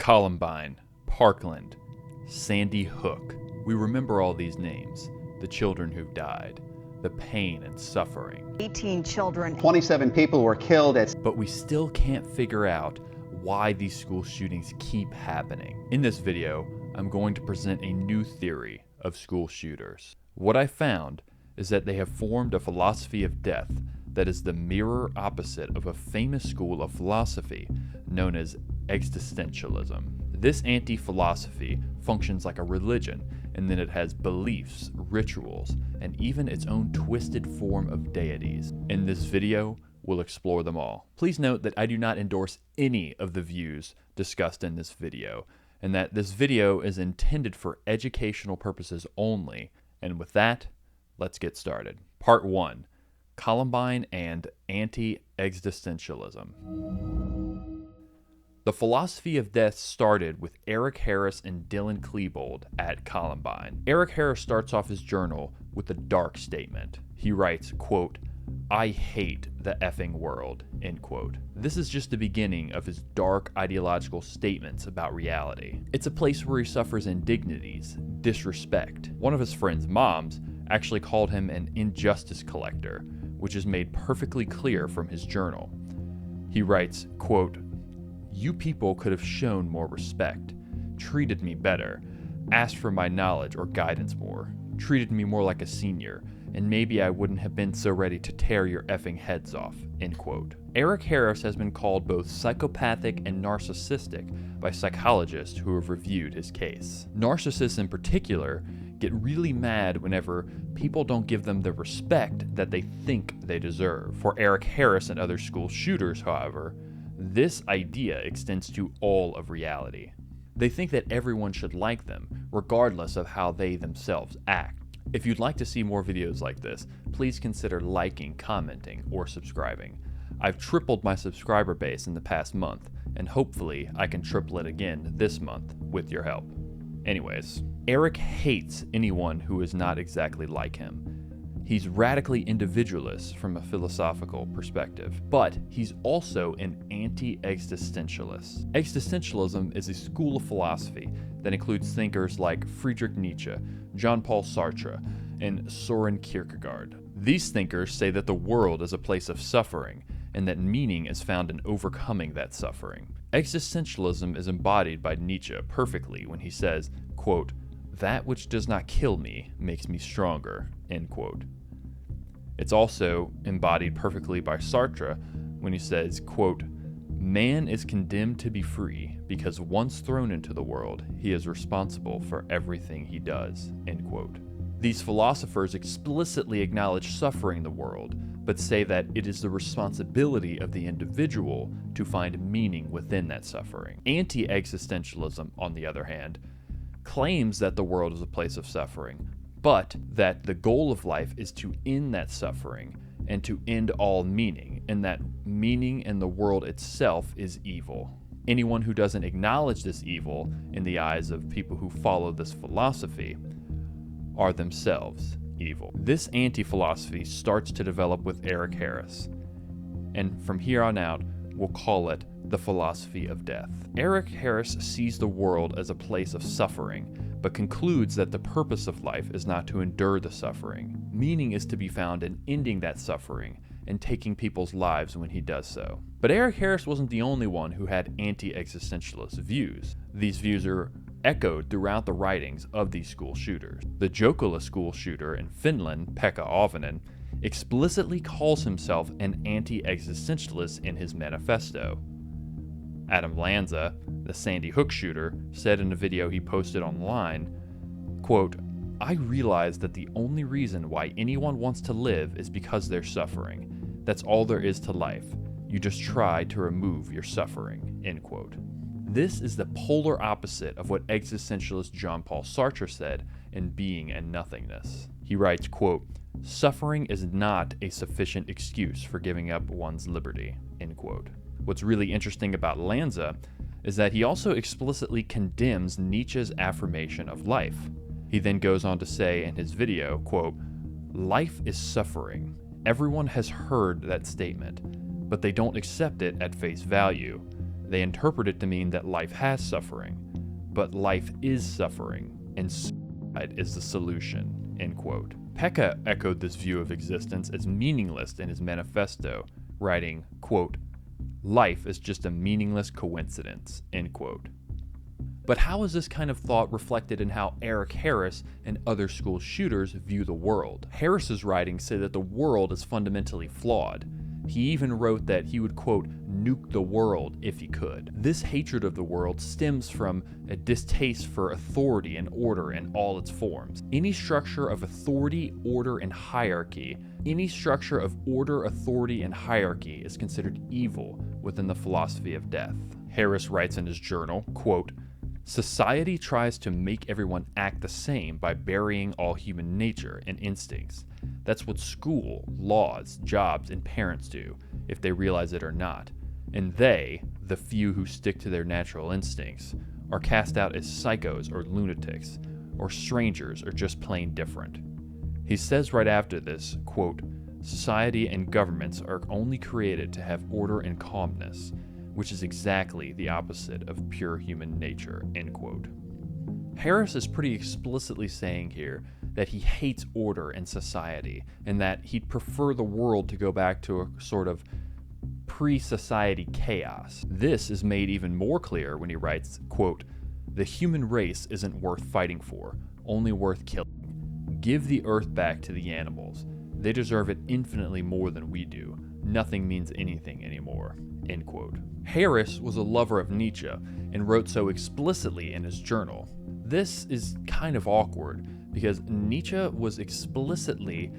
Columbine, Parkland, Sandy Hook. We remember all these names, the children who died, the pain and suffering. 18 children. 27 people were killed at... But we still can't figure out why these school shootings keep happening. In this video, I'm going to present a new theory of school shooters. What I found is that they have formed a philosophy of death that is the mirror opposite of a famous school of philosophy known as existentialism. This anti-philosophy functions like a religion, and then it has beliefs, rituals, and even its own twisted form of deities. In this video, we'll explore them all. Please note that I do not endorse any of the views discussed in this video, and that this video is intended for educational purposes only. And with that, let's get started. Part 1. Columbine and Anti-Existentialism. The philosophy of death started with Eric Harris and Dylan Klebold at Columbine. Eric Harris starts off his journal with a dark statement. He writes, quote, "I hate the effing world," end quote. This is just the beginning of his dark ideological statements about reality. It's a place where he suffers indignities, disrespect. One of his friend's moms actually called him an injustice collector, which is made perfectly clear from his journal. He writes, quote, "You people could have shown more respect, treated me better, asked for my knowledge or guidance more, treated me more like a senior, and maybe I wouldn't have been so ready to tear your effing heads off," end quote. Eric Harris has been called both psychopathic and narcissistic by psychologists who have reviewed his case. Narcissists in particular get really mad whenever people don't give them the respect that they think they deserve. For Eric Harris and other school shooters, however, this idea extends to all of reality. They think that everyone should like them, regardless of how they themselves act. If you'd like to see more videos like this, please consider liking, commenting, or subscribing. I've tripled my subscriber base in the past month, and hopefully I can triple it again this month with your help. Anyways, Eric hates anyone who is not exactly like him. He's radically individualist from a philosophical perspective, but he's also an anti-existentialist. Existentialism is a school of philosophy that includes thinkers like Friedrich Nietzsche, Jean Paul Satre, and Soren Kierkegaard. These thinkers say that the world is a place of suffering, and that meaning is found in overcoming that suffering. Existentialism is embodied by Nietzsche perfectly when he says, quote, "That which does not kill me makes me stronger," end quote. It's also embodied perfectly by Sartre when he says, quote, "Man is condemned to be free because once thrown into the world, he is responsible for everything he does," end quote. These philosophers explicitly acknowledge suffering in the world, but say that it is the responsibility of the individual to find meaning within that suffering. Anti-existentialism, on the other hand, claims that the world is a place of suffering, but that the goal of life is to end that suffering and to end all meaning, and that meaning in the world itself is evil. Anyone who doesn't acknowledge this evil in the eyes of people who follow this philosophy are themselves evil. This anti-philosophy starts to develop with Eric Harris, and from here on out, we'll call it the philosophy of death. Eric Harris sees the world as a place of suffering, but concludes that the purpose of life is not to endure the suffering. Meaning is to be found in ending that suffering and taking people's lives when he does so. But Eric Harris wasn't the only one who had anti-existentialist views. These views are echoed throughout the writings of these school shooters. The Jokela school shooter in Finland, Pekka Avonen, explicitly calls himself an anti-existentialist in his manifesto. Adam Lanza, the Sandy Hook shooter, said in a video he posted online, quote, "I realize that the only reason why anyone wants to live is because they're suffering. That's all there is to life. You just try to remove your suffering," end quote. This is the polar opposite of what existentialist Jean Paul Satre said in Being and Nothingness. He writes, quote, "Suffering is not a sufficient excuse for giving up one's liberty," end quote. What's really interesting about Lanza is that he also explicitly condemns Nietzsche's affirmation of life. He then goes on to say in his video, quote, "Life is suffering. Everyone has heard that statement, but they don't accept it at face value. They interpret it to mean that life has suffering, but life is suffering, and suicide is the solution, end quote. Pekka echoed this view of existence as meaningless in his manifesto, writing, quote, "Life is just a meaningless coincidence," end quote. But how is this kind of thought reflected in how Eric Harris and other school shooters view the world? Harris's writings say that the world is fundamentally flawed. He even wrote that he would, quote, "nuke the world if he could." This hatred of the world stems from a distaste for authority and order in all its forms. Any structure of authority, order, and hierarchy is considered evil within the philosophy of death. Harris writes in his journal, quote, "Society tries to make everyone act the same by burying all human nature and instincts. That's what school, laws, jobs, and parents do, if they realize it or not. And they, the few who stick to their natural instincts, are cast out as psychos or lunatics, or strangers or just plain different." He says right after this, quote, "Society and governments are only created to have order and calmness, which is exactly the opposite of pure human nature," end quote. Harris is pretty explicitly saying here that he hates order and society, and that he'd prefer the world to go back to a sort of pre-society chaos. This is made even more clear when he writes, quote, "The human race isn't worth fighting for, only worth killing. Give the earth back to the animals. They deserve it infinitely more than we do. Nothing means anything anymore," end quote. Harris was a lover of Nietzsche and wrote so explicitly in his journal. This is kind of awkward because Nietzsche was explicitly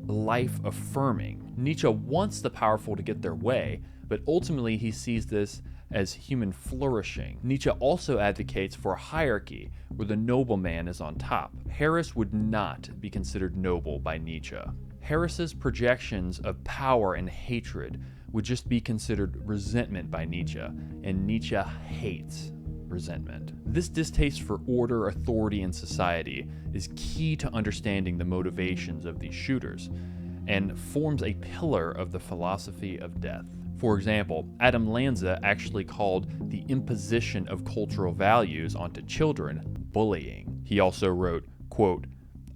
life-affirming. Nietzsche wants the powerful to get their way, but ultimately he sees this as human flourishing. Nietzsche also advocates for a hierarchy where the noble man is on top. Harris would not be considered noble by Nietzsche. Harris's projections of power and hatred would just be considered resentment by Nietzsche, and Nietzsche hates resentment. This distaste for order, authority, and society is key to understanding the motivations of these shooters, and forms a pillar of the philosophy of death. For example, Adam Lanza actually called the imposition of cultural values onto children bullying. He also wrote, quote,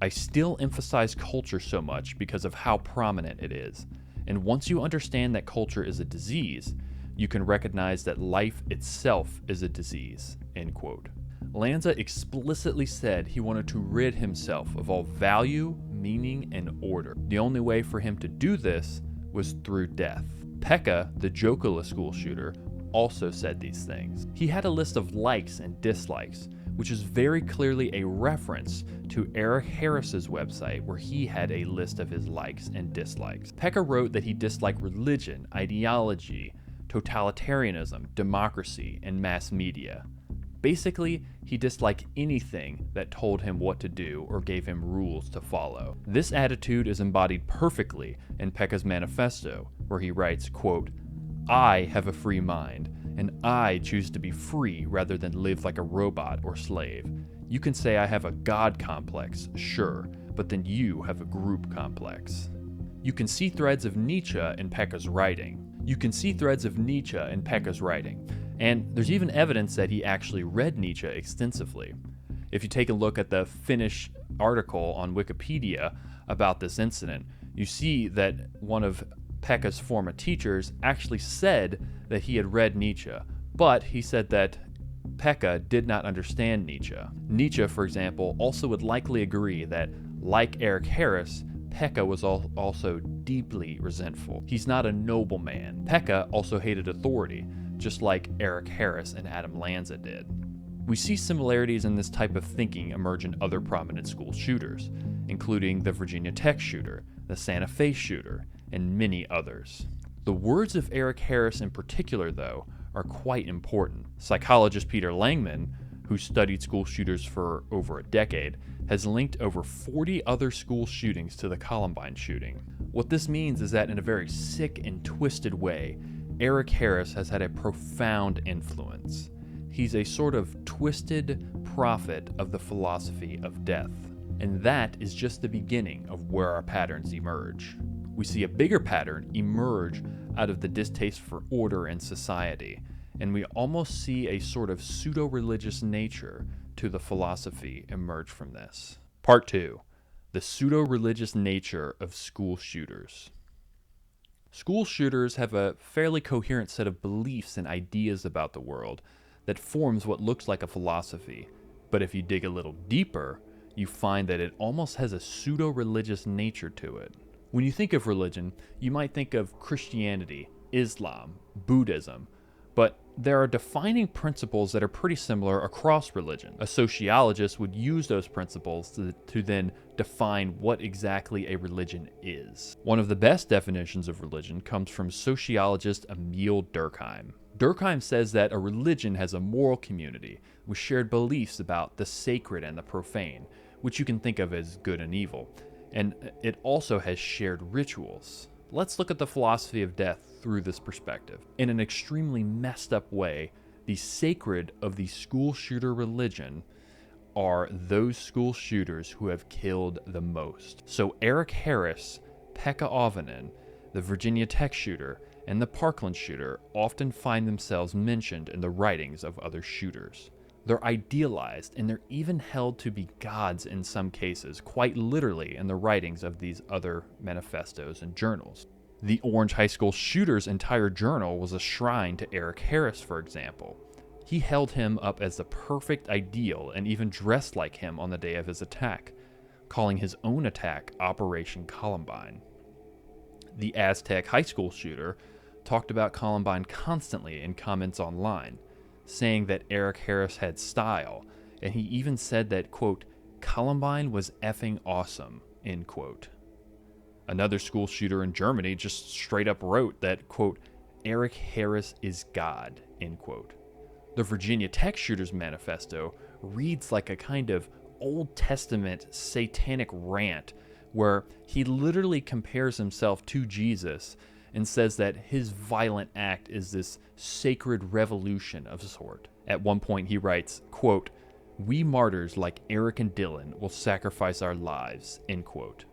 "I still emphasize culture so much because of how prominent it is. And once you understand that culture is a disease, you can recognize that life itself is a disease," end quote. Lanza explicitly said he wanted to rid himself of all value, meaning, and order. The only way for him to do this was through death. Pekka, the Jokela school shooter, also said these things. He had a list of likes and dislikes, which is very clearly a reference to Eric Harris's website, where he had a list of his likes and dislikes. Pekka wrote that he disliked religion, ideology, totalitarianism, democracy, and mass media. Basically, he disliked anything that told him what to do or gave him rules to follow. This attitude is embodied perfectly in Pekka's manifesto, where he writes, quote, "I have a free mind, and I choose to be free rather than live like a robot or slave. You can say I have a God complex, sure, but then you have a group complex." You can see threads of Nietzsche in Pekka's writing. And there's even evidence that he actually read Nietzsche extensively. If you take a look at the Finnish article on Wikipedia about this incident, you see that one of Pekka's former teachers actually said that he had read Nietzsche, but he said that Pekka did not understand Nietzsche. Nietzsche, for example, also would likely agree that, like Eric Harris, Pekka was also deeply resentful. He's not a noble man. Pekka also hated authority, just like Eric Harris and Adam Lanza did. We see similarities in this type of thinking emerge in other prominent school shooters, including the Virginia Tech shooter, the Santa Fe shooter, and many others. The words of Eric Harris in particular, though, are quite important. Psychologist Peter Langman, who studied school shooters for over a decade, has linked over 40 other school shootings to the Columbine shooting. What this means is that in a very sick and twisted way, Eric Harris has had a profound influence. He's a sort of twisted prophet of the philosophy of death. And that is just the beginning of where our patterns emerge. We see a bigger pattern emerge out of the distaste for order and society, and we almost see a sort of pseudo-religious nature to the philosophy emerge from this. Part 2. The pseudo-religious nature of school shooters. School shooters have a fairly coherent set of beliefs and ideas about the world that forms what looks like a philosophy, but if you dig a little deeper, you find that it almost has a pseudo-religious nature to it. When you think of religion, you might think of Christianity, Islam, Buddhism, but there are defining principles that are pretty similar across religion. A sociologist would use those principles to then define what exactly a religion is. One of the best definitions of religion comes from sociologist Emil Durkheim. Durkheim says that a religion has a moral community with shared beliefs about the sacred and the profane, which you can think of as good and evil, and it also has shared rituals. Let's look at the philosophy of death through this perspective. In an extremely messed up way, the sacred of the school shooter religion are those school shooters who have killed the most. So Eric Harris, Pekka Avonen, the Virginia Tech shooter, and the Parkland shooter often find themselves mentioned in the writings of other shooters. They're idealized, and they're even held to be gods in some cases, quite literally in the writings of these other manifestos and journals. The Orange High School shooter's entire journal was a shrine to Eric Harris, for example. He held him up as the perfect ideal and even dressed like him on the day of his attack, calling his own attack Operation Columbine. The Aztec High School shooter talked about Columbine constantly in comments online, saying that Eric Harris had style, and he even said that, quote, Columbine was effing awesome, end quote. Another school shooter in Germany just straight up wrote that, quote, Eric Harris is God, end quote. The Virginia Tech shooter's manifesto reads like a kind of Old Testament satanic rant where he literally compares himself to Jesus and says that his violent act is this sacred revolution of a sort. At one point he writes, quote, we martyrs like Eric and Dylan will sacrifice our lives, end quote.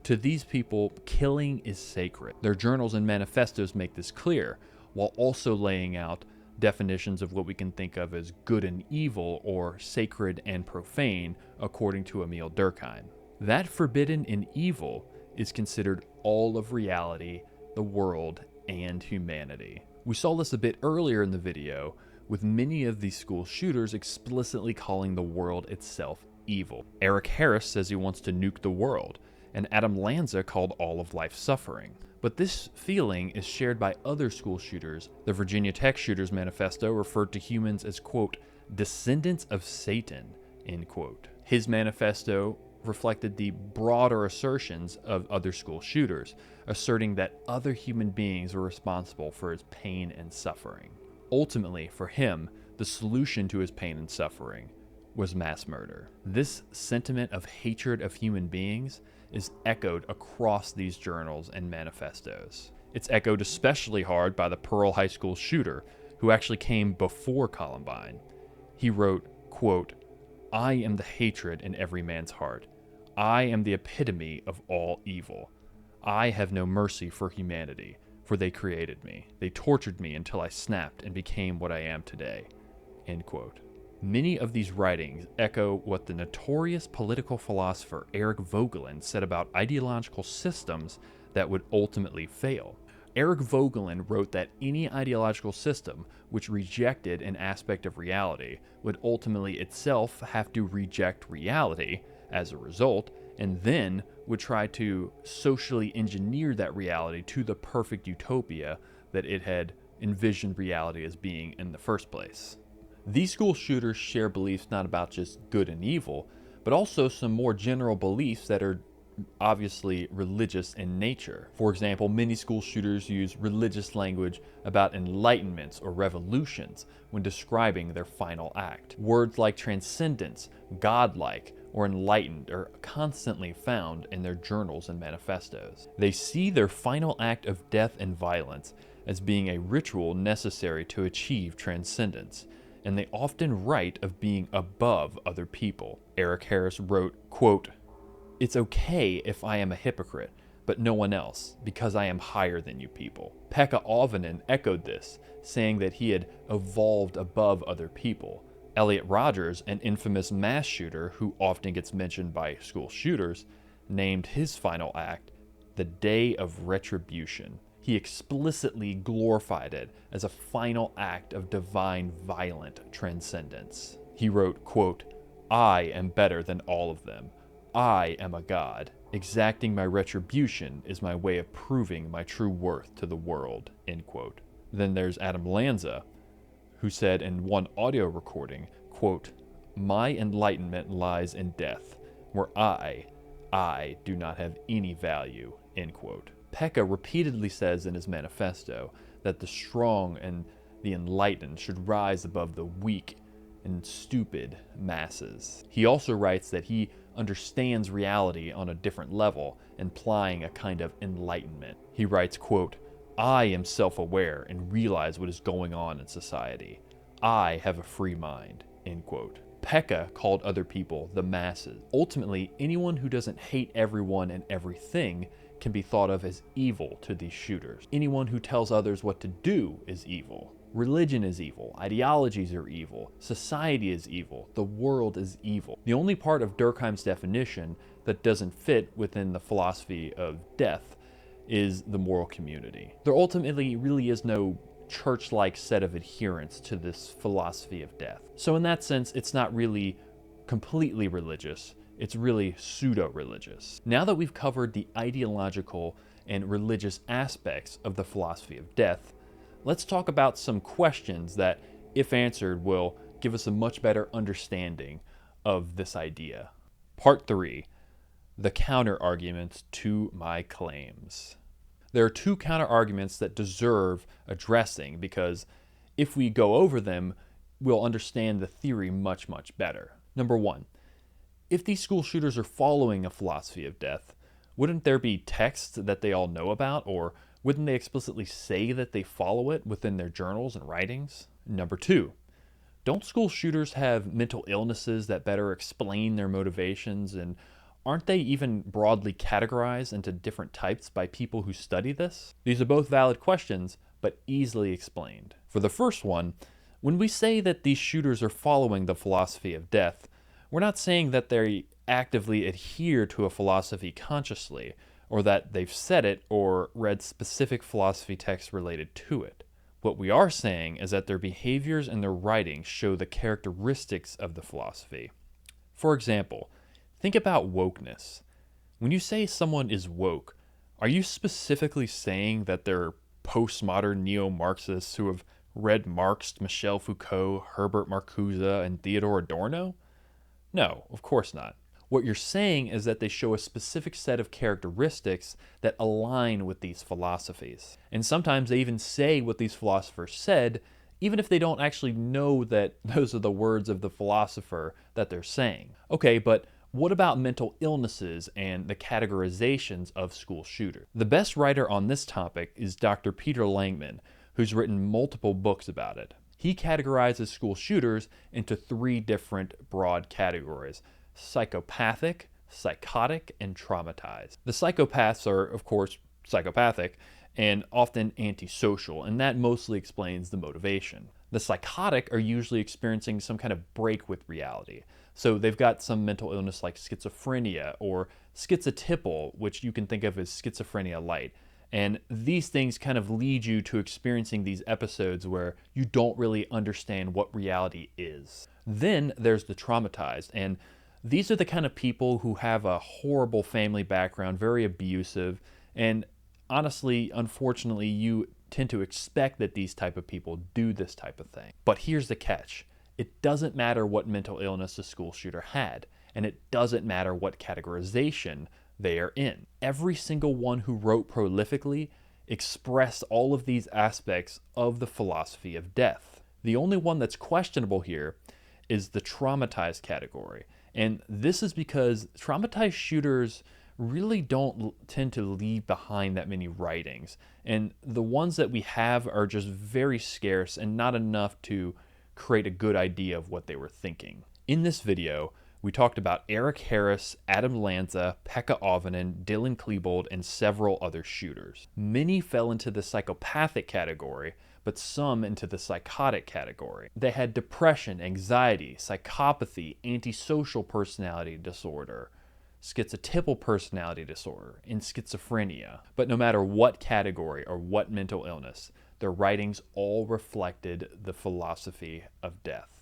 To these people, killing is sacred. Their journals and manifestos make this clear, while also laying out definitions of what we can think of as good and evil or sacred and profane, according to Emil Durkheim. That forbidden and evil is considered all of reality, the world, and humanity. We saw this a bit earlier in the video, with many of these school shooters explicitly calling the world itself evil. Eric Harris says he wants to nuke the world, and Adam Lanza called all of life suffering. But this feeling is shared by other school shooters. The Virginia Tech shooter's manifesto referred to humans as, quote, descendants of Satan, end quote. His manifesto reflected the broader assertions of other school shooters, asserting that other human beings were responsible for his pain and suffering. Ultimately, for him, the solution to his pain and suffering was mass murder. This sentiment of hatred of human beings is echoed across these journals and manifestos. It's echoed especially hard by the Pearl High School shooter, who actually came before Columbine. He wrote, quote, I am the hatred in every man's heart. I am the epitome of all evil. I have no mercy for humanity, for they created me. They tortured me until I snapped and became what I am today, end quote. Many of these writings echo what the notorious political philosopher Eric Voegelin said about ideological systems that would ultimately fail. Eric Voegelin wrote that any ideological system which rejected an aspect of reality would ultimately itself have to reject reality as a result, and then would try to socially engineer that reality to the perfect utopia that it had envisioned reality as being in the first place. These school shooters share beliefs not about just good and evil, but also some more general beliefs that are obviously religious in nature. For example, many school shooters use religious language about enlightenments or revolutions when describing their final act. Words like transcendence, godlike, or enlightened are constantly found in their journals and manifestos. They see their final act of death and violence as being a ritual necessary to achieve transcendence, and they often write of being above other people. Eric Harris wrote, quote, it's okay if I am a hypocrite, but no one else, because I am higher than you people, Pekka Aavanen echoed this, saying that he had evolved above other people. Elliot Rodgers, an infamous mass shooter who often gets mentioned by school shooters, named his final act the Day of Retribution. He explicitly glorified it as a final act of divine violent transcendence. He wrote, quote, "I am better than all of them. I am a god. Exacting my retribution is my way of proving my true worth to the world," end quote. Then there's Adam Lanza, who said in one audio recording, quote, "My enlightenment lies in death, where I do not have any value," end quote. Pekka repeatedly says in his manifesto that the strong and the enlightened should rise above the weak and stupid masses. He also writes that he understands reality on a different level, implying a kind of enlightenment. He writes, quote, "I am self-aware and realize what is going on in society. I have a free mind," end quote. Pekka called other people the masses. Ultimately, anyone who doesn't hate everyone and everything can be thought of as evil to these shooters. Anyone who tells others what to do is evil. Religion is evil, ideologies are evil, society is evil, the world is evil. The only part of Durkheim's definition that doesn't fit within the philosophy of death is the moral community. There ultimately really is no church-like set of adherents to this philosophy of death. So in that sense, it's not really completely religious, it's really pseudo-religious. Now that we've covered the ideological and religious aspects of the philosophy of death, let's talk about some questions that, if answered, will give us a much better understanding of this idea. Part 3, the counter-arguments to my claims. There are two counter-arguments that deserve addressing because if we go over them, we'll understand the theory much, much better. Number one, if these school shooters are following a philosophy of death, wouldn't there be texts that they all know about, or wouldn't they explicitly say that they follow it within their journals and writings? Number two, don't school shooters have mental illnesses that better explain their motivations, and aren't they even broadly categorized into different types by people who study this? These are both valid questions, but easily explained. For the first one, when we say that these shooters are following the philosophy of death, we're not saying that they actively adhere to a philosophy consciously, or that they've said it or read specific philosophy texts related to it. What we are saying is that their behaviors and their writings show the characteristics of the philosophy. For example, think about wokeness. When you say someone is woke, are you specifically saying that they're postmodern neo-Marxists who have read Marx, Michel Foucault, Herbert Marcuse, and Theodor Adorno? No, of course not. What you're saying is that they show a specific set of characteristics that align with these philosophies. And sometimes they even say what these philosophers said, even if they don't actually know that those are the words of the philosopher that they're saying. Okay, but what about mental illnesses and the categorizations of school shooters? The best writer on this topic is Dr. Peter Langman, who's written multiple books about it. He categorizes school shooters into three different broad categories: psychopathic, psychotic, and traumatized. The psychopaths are, of course, psychopathic and often antisocial, and that mostly explains the motivation. The psychotic are usually experiencing some kind of break with reality. So they've got some mental illness like schizophrenia or schizotypal, which you can think of as schizophrenia light. And these things kind of lead you to experiencing these episodes where you don't really understand what reality is. Then there's the traumatized, and these are the kind of people who have a horrible family background, very abusive, and honestly, unfortunately, you tend to expect that these type of people do this type of thing. But here's the catch. It doesn't matter what mental illness the school shooter had, and it doesn't matter what categorization they are in. Every single one who wrote prolifically expressed all of these aspects of the philosophy of death. The only one that's questionable here is the traumatized category. And this is because traumatized shooters really don't tend to leave behind that many writings. And the ones that we have are just very scarce and not enough to create a good idea of what they were thinking. In this video, We talked about Eric Harris, Adam Lanza, Pekka Avonen, Dylan Klebold, and several other shooters. Many fell into the psychopathic category, but some into the psychotic category. They had depression, anxiety, psychopathy, antisocial personality disorder, schizotypal personality disorder, and schizophrenia. But no matter what category or what mental illness, their writings all reflected the philosophy of death.